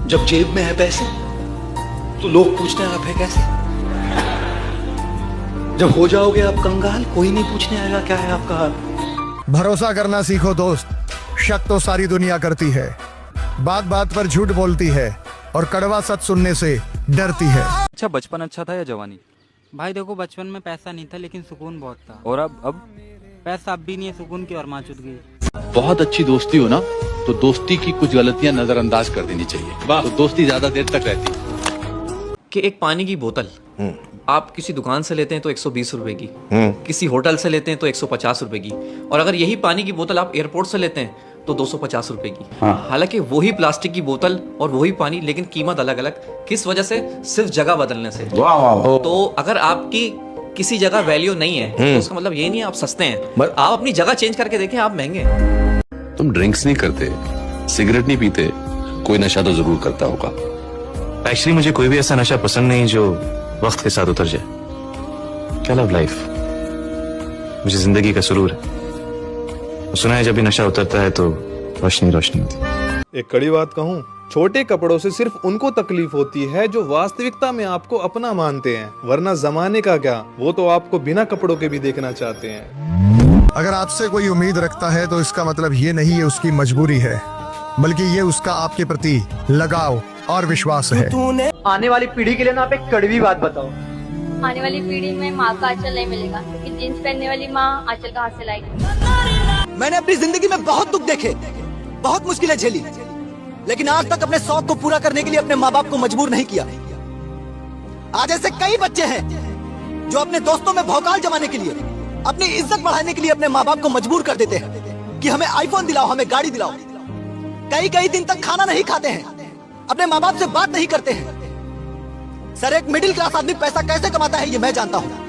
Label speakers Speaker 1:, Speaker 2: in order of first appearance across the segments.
Speaker 1: जब जेब में है पैसे तो लोग पूछते हैं आप है कैसे। जब हो जाओगे आप कंगाल, कोई नहीं पूछने आएगा क्या है आपका हाल।
Speaker 2: भरोसा करना सीखो दोस्त, शक तो सारी दुनिया करती है, बात बात पर झूठ बोलती है और कड़वा सच सुनने से डरती है।
Speaker 3: अच्छा बचपन अच्छा था या जवानी?
Speaker 4: भाई देखो बचपन में पैसा नहीं था लेकिन सुकून बहुत था।
Speaker 3: और अब
Speaker 4: पैसा अब भी नहीं है, सुकून की और माँ चुत गई।
Speaker 5: बहुत अच्छी दोस्ती हो ना तो दोस्ती की कुछ गलतियां नजरअंदाज कर देनी चाहिए, तो दोस्ती ज्यादा देर तक रहती है।
Speaker 6: कि एक पानी की बोतल आप किसी दुकान से लेते हैं तो 120 रुपए की, किसी होटल से लेते हैं तो 150 रुपए की, और अगर यही पानी की बोतल आप एयरपोर्ट से लेते हैं तो 250 रुपए की। हालांकि वही प्लास्टिक की बोतल और वही पानी, लेकिन कीमत अलग अलग। किस वजह से? सिर्फ जगह बदलने से। तो अगर आपकी किसी जगह वैल्यू नहीं है तो उसका मतलब ये नहीं है आप सस्ते हैं। आप अपनी जगह चेंज करके देखें, आप महंगे हैं।
Speaker 5: तुम ड्रिंक्स नहीं करते, सिगरेट नहीं पीते, कोई नशा तो जरूर करता होगा।
Speaker 7: एक्चुअली मुझे कोई भी ऐसा नशा पसंद नहीं जो वक्त के साथ उतर जाए। क्या लव लाइफ मुझे जिंदगी का सुरूर है। सुना है जब भी नशा उतरता है तो रोशनी रोशनी होती।
Speaker 8: एक कड़ी बात कहूँ, छोटे कपड़ों से सिर्फ उनको तकलीफ होती है जो वास्तविकता में आपको अपना मानते हैं, वरना जमाने का क्या, वो तो आपको बिना कपड़ों के भी देखना चाहते हैं।
Speaker 2: अगर आपसे कोई उम्मीद रखता है तो इसका मतलब ये नहीं है उसकी मजबूरी है, बल्कि ये उसका आपके प्रति लगाव और विश्वास है।
Speaker 9: आने वाली पीढ़ी के लिए ना आप एक कड़वी बात बताओ।
Speaker 10: आने वाली पीढ़ी में माँ का आंचल नहीं मिलेगा, क्योंकि जींस पहनने वाली माँ आंचल कहाँ से लाएगी।
Speaker 9: मैंने अपनी जिंदगी में बहुत दुख देखे, बहुत मुश्किलें झेली, लेकिन आज तक अपने शौक को पूरा करने के लिए अपने माँ बाप को मजबूर नहीं किया। आज ऐसे कई बच्चे हैं जो अपने दोस्तों में भौकाल जमाने के लिए, अपनी इज्जत बढ़ाने के लिए अपने माँ बाप को मजबूर कर देते हैं कि हमें आईफोन दिलाओ, हमें गाड़ी दिलाओ। कई कई दिन तक खाना नहीं खाते हैं, अपने माँ बाप से बात नहीं करते हैं। सर, एक मिडिल क्लास आदमी पैसा कैसे कमाता है ये मैं जानता हूँ।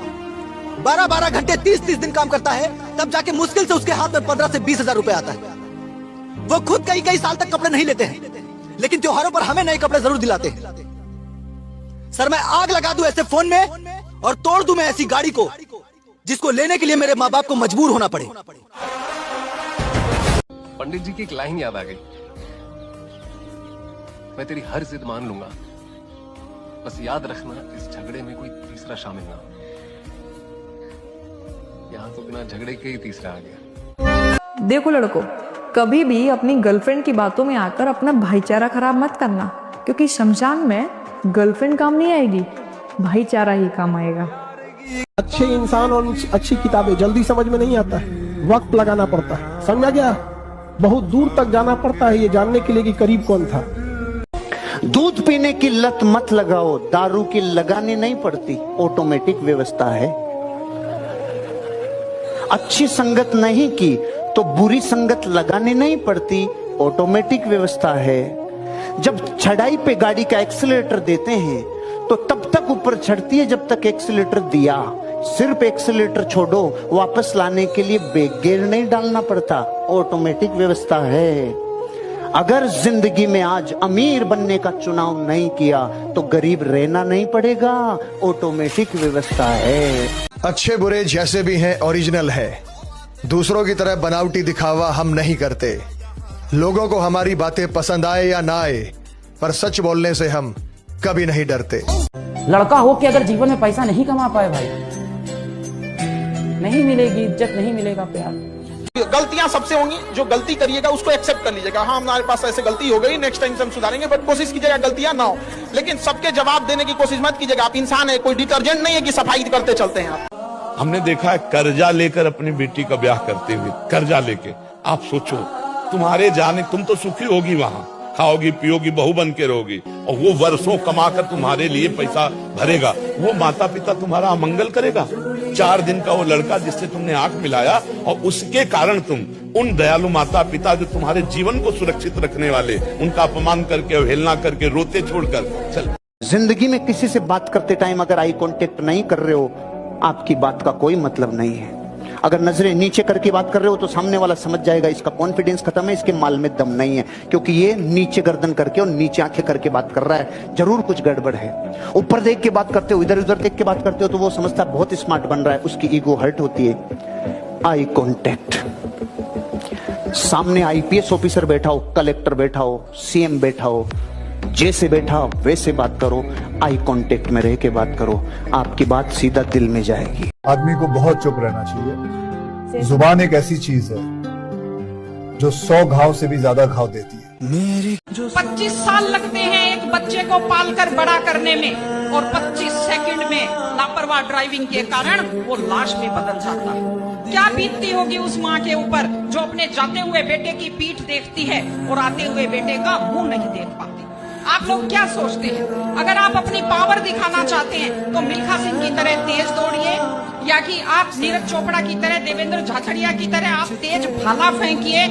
Speaker 9: 12-12 घंटे 30-30 दिन काम करता है, तब जाके मुश्किल से उसके हाथ में 15 से 20 हजार रुपए आता है। वो खुद कई कई साल तक कपड़े नहीं लेते हैं, लेकिन त्योहारों पर हमें नए कपड़े जरूर दिलाते हैं। सर, मैं आग लगा दूं ऐसे फोन में और तोड़ दूं मैं ऐसी गाड़ी को जिसको लेने के लिए मेरे माँ बाप को मजबूर होना पड़े।
Speaker 11: पंडित जी की एक लाइन याद आ गई, मैं तेरी हर जिद मान लूंगा, बस याद रखना इस झगड़े में कोई तीसरा शामिल ना हो। यहाँ तो बिना झगड़े के ही तीसरा आ गया।
Speaker 12: देखो लड़कों, कभी भी अपनी गर्लफ्रेंड की बातों में आकर अपना भाईचारा खराब मत करना, क्योंकि शमशान में गर्लफ्रेंड काम नहीं आएगी, भाईचारा ही काम आएगा।
Speaker 13: अच्छे इंसान और अच्छी किताबें जल्दी समझ में नहीं आता है, वक्त लगाना पड़ता है, समझा क्या? बहुत दूर तक जाना पड़ता है ये जानने के लिए कि करीब कौन था।
Speaker 14: दूध पीने की लत मत लगाओ, दारू की लगानी नहीं पड़ती, ऑटोमेटिक व्यवस्था है। अच्छी संगत नहीं की तो बुरी संगत लगानी नहीं पड़ती, ऑटोमेटिक व्यवस्था है। जब चढ़ाई पे गाड़ी का एक्सीलरेटर देते हैं तो तब तक ऊपर चढ़ती है जब तक एक्सीलरेटर दिया। सिर्फ एक्सीलरेटर छोड़ो, वापस लाने के लिए ब्रेक गियर नहीं डालना पड़ता, ऑटोमेटिक व्यवस्था है। अगर जिंदगी में आज अमीर बनने का चुनाव नहीं किया तो गरीब रहना नहीं पड़ेगा, ऑटोमेटिक व्यवस्था है।
Speaker 2: अच्छे बुरे जैसे भी हैं ओरिजिनल है, दूसरों की तरह बनावटी दिखावा हम नहीं करते। लोगों को हमारी बातें पसंद आए या ना आए, पर सच बोलने से हम कभी नहीं डरते।
Speaker 15: लड़का हो कि अगर जीवन में पैसा नहीं कमा पाए भाई, नहीं मिलेगी इज्जत, नहीं मिलेगा प्यार।
Speaker 13: गलतियां सबसे होंगी, जो गलती करिएगा उसको एक्सेप्ट कर लीजिएगा। हाँ, हमारे पास ऐसे गलती हो गई, नेक्स्ट टाइम से हम सुधारेंगे, बट कोशिश कीजिएगा गलतियां ना हो। लेकिन सबके जवाब देने की कोशिश मत कीजिएगा। आप इंसान है, कोई डिटर्जेंट नहीं है कि सफाई करते चलते हैं आप।
Speaker 16: हमने देखा है कर्जा लेकर अपनी बेटी का ब्याह करते हुए, कर्जा लेके। आप सोचो, तुम्हारे जाने, तुम तो सुखी होगी वहां, खाओगी पियोगी, बहू बन के रहोगी, और वो वर्षों कमाकर तुम्हारे लिए पैसा भरेगा, वो माता पिता तुम्हारा अमंगल करेगा। 4 दिन का वो लड़का जिससे तुमने आंख मिलाया, और उसके कारण तुम उन दयालु माता पिता जो तुम्हारे जीवन को सुरक्षित रखने वाले, उनका अपमान करके, अवहेलना करके, रोते छोड़कर चल।
Speaker 14: जिंदगी में किसी से बात करते टाइम अगर आई कांटेक्ट नहीं कर रहे हो, आपकी बात का कोई मतलब नहीं है। अगर नजरें नीचे करके बात कर रहे हो तो सामने वाला समझ जाएगा इसका कॉन्फिडेंस खत्म है, इसके माल में दम नहीं है, क्योंकि ये नीचे गर्दन करके और नीचे आंखें करके बात कर रहा है, जरूर कुछ गड़बड़ है। ऊपर देख के बात करते हो, इधर उधर देख के बात करते हो तो वो समझता है बहुत स्मार्ट बन रहा है, उसकी ईगो हर्ट होती है। आई कांटेक्ट, सामने आईपीएस ऑफिसर बैठा हो, कलेक्टर बैठा हो, सीएम बैठा हो, जैसे बैठा वैसे बात करो, आई कांटेक्ट में रह के बात करो, आपकी बात सीधा दिल में जाएगी।
Speaker 17: आदमी को बहुत चुप रहना चाहिए। जुबान एक ऐसी चीज है जो 100 घाव से भी ज्यादा घाव देती है।
Speaker 18: 25 साल लगते हैं एक बच्चे को पालकर बड़ा करने में, और 25 सेकंड में लापरवाह ड्राइविंग के कारण वो लाश में बदल जाता है। क्या बीतती होगी उस माँ के ऊपर जो अपने जाते हुए बेटे की पीठ देखती है और आते हुए बेटे का मुंह नहीं देख पाती। आप लोग क्या सोचते हैं, अगर आप अपनी पावर दिखाना चाहते हैं तो मिल्खा सिंह की तरह तेज दौड़िए, या कि आप नीरज चोपड़ा की तरह, देवेंद्र झाझड़िया की तरह आप तेज भाला फेंकिए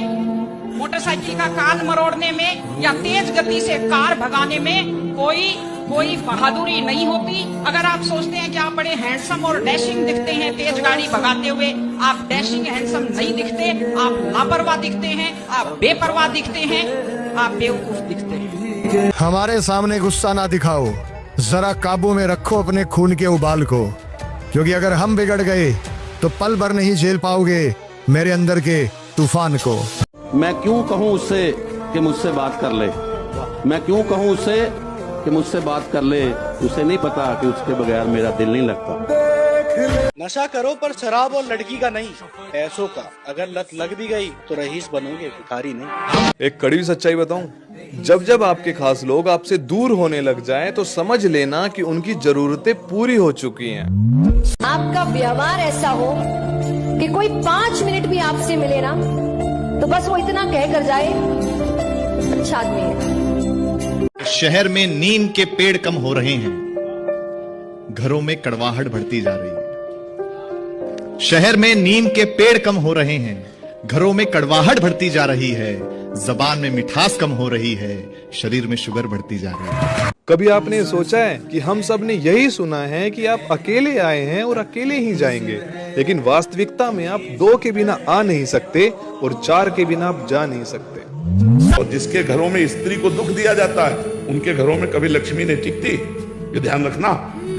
Speaker 18: मोटरसाइकिल का कान मरोड़ने में, या तेज गति से कार भगाने में कोई बहादुरी नहीं होती। अगर आप सोचते हैं कि आप बड़े हैंडसम और डैशिंग दिखते हैं तेज गाड़ी भगाते हुए, आप डैशिंग हैंडसम नहीं दिखते, आप लापरवाह दिखते हैं, आप बेपरवाह दिखते हैं, आप बेवकूफ दिखते हैं।
Speaker 2: हमारे सामने गुस्सा ना दिखाओ, जरा काबू में रखो अपने खून के उबाल को, क्योंकि अगर हम बिगड़ गए तो पल भर नहीं झेल पाओगे मेरे अंदर के तूफान को।
Speaker 19: मैं क्यों कहूं उससे कि मुझसे बात कर ले, मैं क्यों कहूं उससे कि मुझसे बात कर ले, उसे नहीं पता कि उसके बगैर मेरा दिल नहीं लगता।
Speaker 20: नशा करो पर शराब और लड़की का नहीं, पैसों का। अगर लत लग भी गई तो रईस बनोगे, भिखारी नहीं।
Speaker 8: एक कड़वी सच्चाई बताऊं, जब जब आपके खास लोग आपसे दूर होने लग जाएं तो समझ लेना कि उनकी जरूरतें पूरी हो चुकी हैं।
Speaker 21: आपका व्यवहार ऐसा हो कि कोई 5 मिनट भी आपसे मिले ना तो बस वो इतना कह कर जाए, अच्छा आदमी है।
Speaker 22: शहर में नीम के पेड़ कम हो रहे हैं, घरों में कड़वाहट बढ़ती जा रही है। शहर में नीम के पेड़ कम हो रहे हैं, घरों में कड़वाहट बढ़ती जा रही है, जबान में मिठास कम हो रही है, शरीर में शुगर बढ़ती जा रही है।
Speaker 8: कभी आपने सोचा है कि हम सब ने यही सुना है कि आप अकेले आए हैं और अकेले ही जाएंगे, लेकिन वास्तविकता में आप 2 के बिना आ नहीं सकते और 4 के बिना आप जा नहीं सकते।
Speaker 16: और जिसके घरों में स्त्री को दुख दिया जाता है उनके घरों में कभी लक्ष्मी नहीं टिकती। ये ध्यान रखना,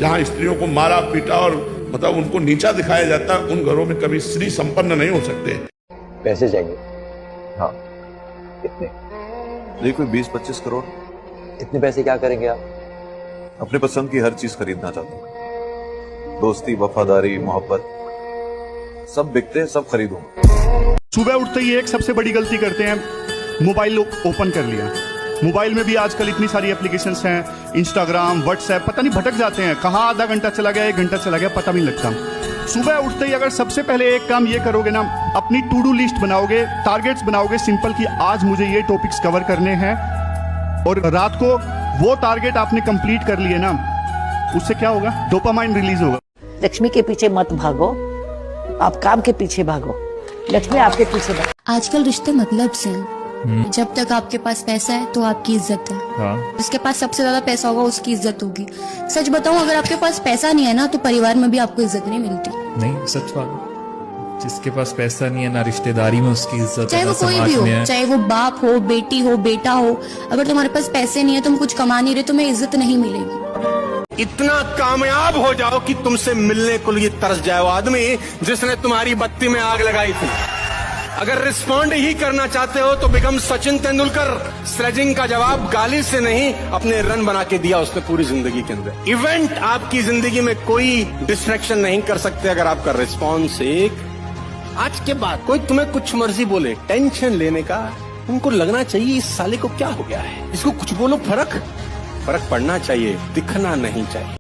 Speaker 16: जहाँ स्त्रियों को मारा पीटा और मतलब उनको नीचा दिखाया जाता है, उन घरों में कभी स्त्री संपन्न नहीं हो सकते।
Speaker 23: पैसे चाहिए? हाँ। कितने?
Speaker 24: ये कोई 20-25 करोड़।
Speaker 23: इतने पैसे क्या करेंगे आप?
Speaker 24: अपने पसंद की हर चीज खरीदना चाहता हूँ, दोस्ती, वफादारी, मोहब्बत, सब बिकते हैं, सब खरीदूंगा।
Speaker 25: सुबह उठते ही एक सबसे बड़ी गलती करते हैं, मोबाइल ओपन कर लिया। मोबाइल में भी आजकल इतनी सारी एप्लीकेशंस हैं, इंस्टाग्राम, व्हाट्सएप, पता नहीं भटक जाते हैं, कहाँ आधा घंटा चला गया, 1 घंटा चला गया, पता भी नहीं लगता। सुबह उठते ही अगर सबसे पहले एक काम ये करोगे ना, अपनी टू डू लिस्ट बनाओगे, टारगेट्स बनाओगे सिंपल कि आज मुझे ये टॉपिक्स कवर करने हैं, और रात को वो टारगेट आपने कंप्लीट कर लिए ना, उससे क्या होगा, डोपामाइन रिलीज होगा।
Speaker 26: लक्ष्मी के पीछे मत भागो, आप काम के पीछे भागो, लक्ष्मी आपके पीछे भागो।
Speaker 27: आजकल रिश्ते मतलब से हैं। जब तक आपके पास पैसा है तो आपकी इज्जत है। हाँ। जिसके पास सबसे ज्यादा पैसा होगा उसकी इज्जत होगी। सच बताऊं, अगर आपके पास पैसा नहीं है ना तो परिवार में भी आपको इज्जत नहीं मिलती।
Speaker 28: नहीं, सच बात। जिसके पास पैसा नहीं है ना रिश्तेदारी में उसकी इज्जत,
Speaker 27: चाहे वो कोई भी हो, चाहे वो बाप हो, बेटी हो, बेटा हो, अगर तुम्हारे पास पैसे नहीं है, तुम कुछ कमा नहीं रहे, तुम्हें इज्जत नहीं मिलेगी।
Speaker 20: इतना कामयाब हो जाओ कि तुमसे मिलने को लिए तरस जाए वो आदमी जिसने तुम्हारी बत्ती में आग लगाई थी। अगर रिस्पॉन्ड ही करना चाहते हो तो बिकम सचिन तेंदुलकर। स्लेजिंग का जवाब गाली से नहीं, अपने रन बना के दिया उसने पूरी जिंदगी के अंदर। इवेंट आपकी जिंदगी में कोई डिस्ट्रैक्शन नहीं कर सकते अगर आपका रिस्पॉन्स एक। आज के बाद कोई तुम्हें कुछ मर्जी बोले, टेंशन लेने का उनको लगना चाहिए इस साले को क्या हो गया है, इसको कुछ बोलो, फर्क पड़ना चाहिए, दिखना नहीं चाहिए।